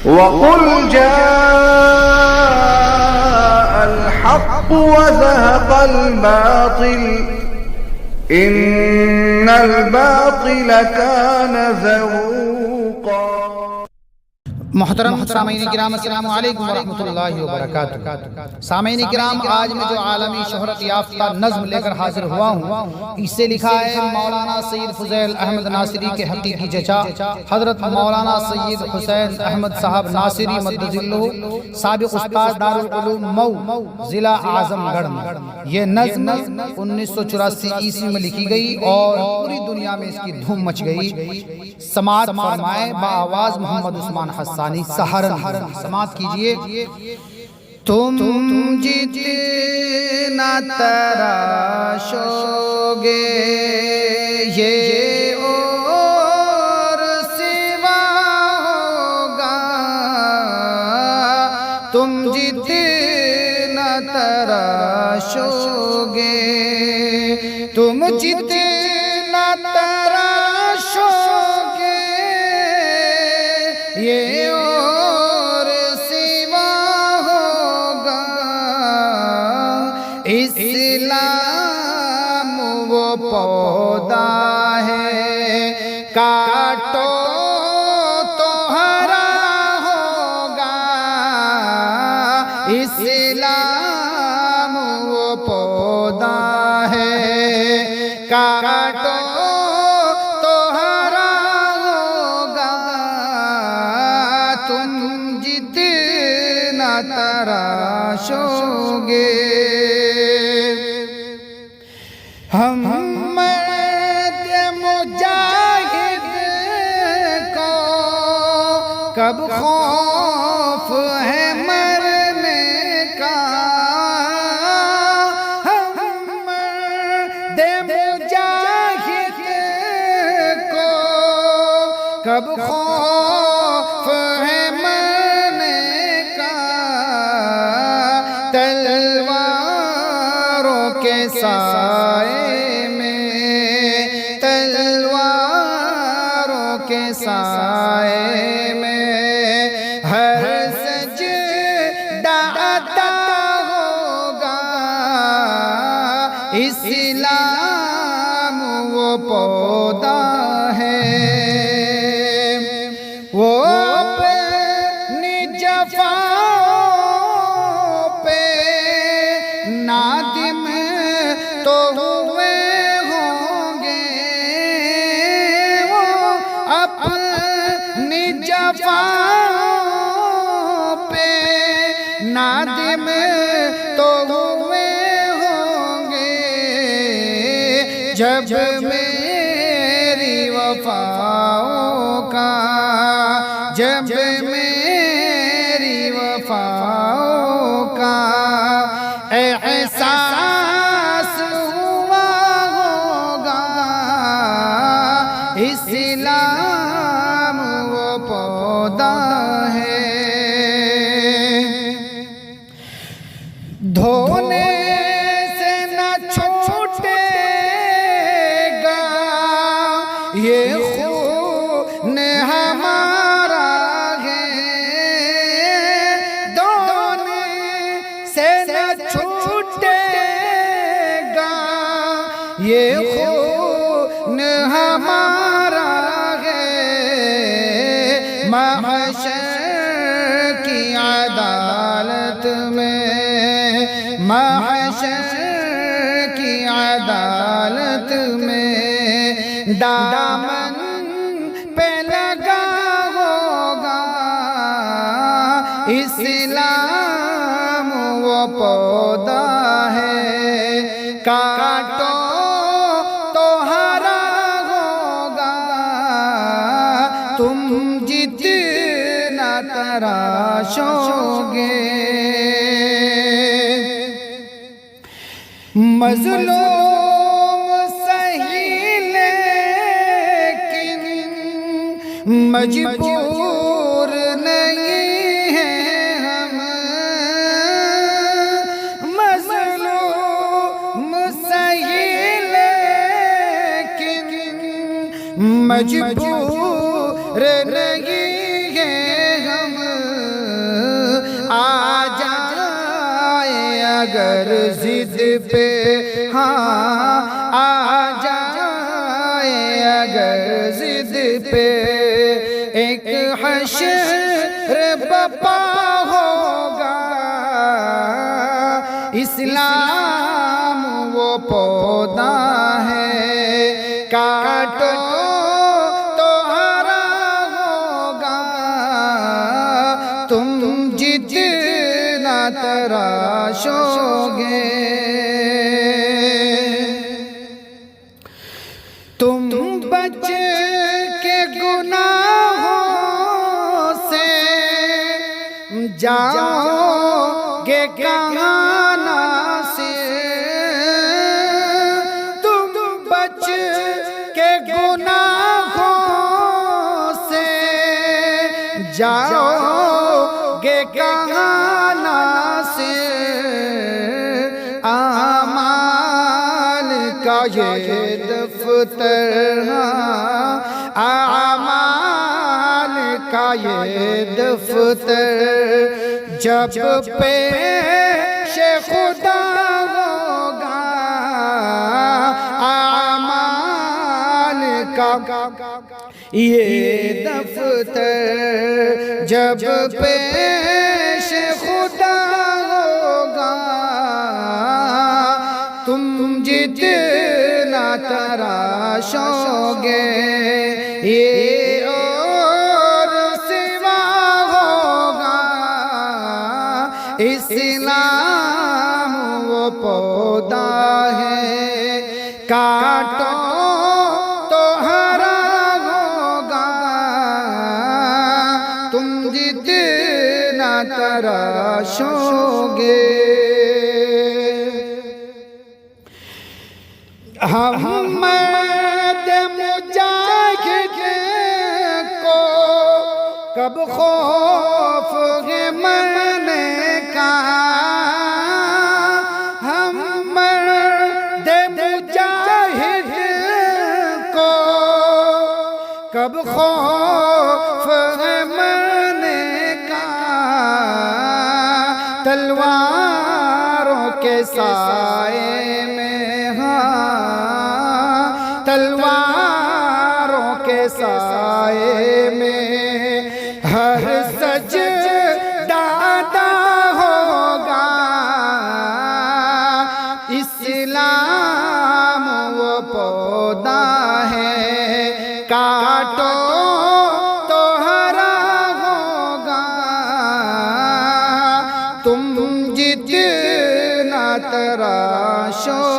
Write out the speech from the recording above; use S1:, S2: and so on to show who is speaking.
S1: वक़ुल जाअल हक़्क़ व ज़हक़ल बातिल इन्नल बातिल कान ज़हूक़ा।
S2: मोहतरम सामीन किराम अस्सलामु अलैकुम वरहमतुल्लाहि वबरकातुहू। सामीन किराम, आज मैं जो आलमी शोहरत याफ्ता नज़्म लेकर हाजिर हुआ हूँ, इससे लिखा है मौलाना सैयद फुज़ैल अहमद नासिरी के हकीकी चचा हज़रत मौलाना सैयद हुसैन अहमद साहब नासिरी मद्दजिल्लुहु, साबिक़ उस्ताद दारुल उलूम मऊ ज़िला आज़मगढ़ में। ये नज़्म 1984 ईस्वी में लिखी गई और पूरी दुनिया में इसकी धूम मच गई। समात फरमाए बाआवाज़ मोहम्मद उस्मान हस्सानी सहारन। समात कीजिए। तुम जितना तराशोगे ये और सिवा होगा, तुम जितना तराशोगे, तुम जितना तराशोगे ये और सिवा होगा। इस्लाम वो पौधा है, काटो तो हरा होगा। इस्लाम वो पौधा है, काटो तो हरा होगा। तुम जितना तराशोगे, हम मर्द मुजाहिद को कब खौफ है मरने का। हम मर्द मुजाहिद को कब खौफ है मरने का। तलवारों के साए में, तलवारों के साए में हर सजदा अता होगा। इस्लाम वो पौधा है, वो अपनी जफ़ाओं पे नादिम तो हुए होंगे। वो अपनी जफ़ाओं पे नादिम तो हुए होंगे। जब मेरी वफ़ाओं का, जब मेरी वफ़ाओं का एहसास हुआ होगा। इस्लाम वो पौधा है, धोने से न छूटेगा ये खून हमारा है। धोने से न छूटेगा ये खून हमारा है। महशर की अदालत में, महशर की अदालत में दामन पे लगा होगा। इस्लाम वो पौधा है, काटो तो हरा होगा। तुम जितना तराशोगे, मज़लूम सही लेकिन मजबूर नहीं है हम। मज़लूम सही लेकिन मजबूर नहीं है हम। अगर जिद पे हाँ आ जाए, अगर जिद पे एक हश्र बपा होगा। इस्लाम वो पौधा है, काटो तो हरा होगा। तुम जितना तराशोगे, तुम बच के गुनाहों से जाओगे कहाँ से। तुम बच के गुनाहों से जाओगे कहाँ से। आमाल का ये दफ्तर, आमाल का ये दफ्तर जब पेश खुदा होगा। आमाल का ये दफ्तर जब पेश खुदा होगा। तुम जितना तराशोगे ये और सिवा होगा। इस्लाम वो पौधा है, काटो तो हरा होगा। तुम जितना तराशोगे। हम मर्द मुजाहिद को कब खौफ है मरने का। हम मर्द मुजाहिद को कब खौफ है मरने का। तलवारों के साए में, तलवारों के साए में हर सजदा अदा होगा। इस्लाम वो पौधा है, काटो तो हरा होगा। तुम जितना तराशोगे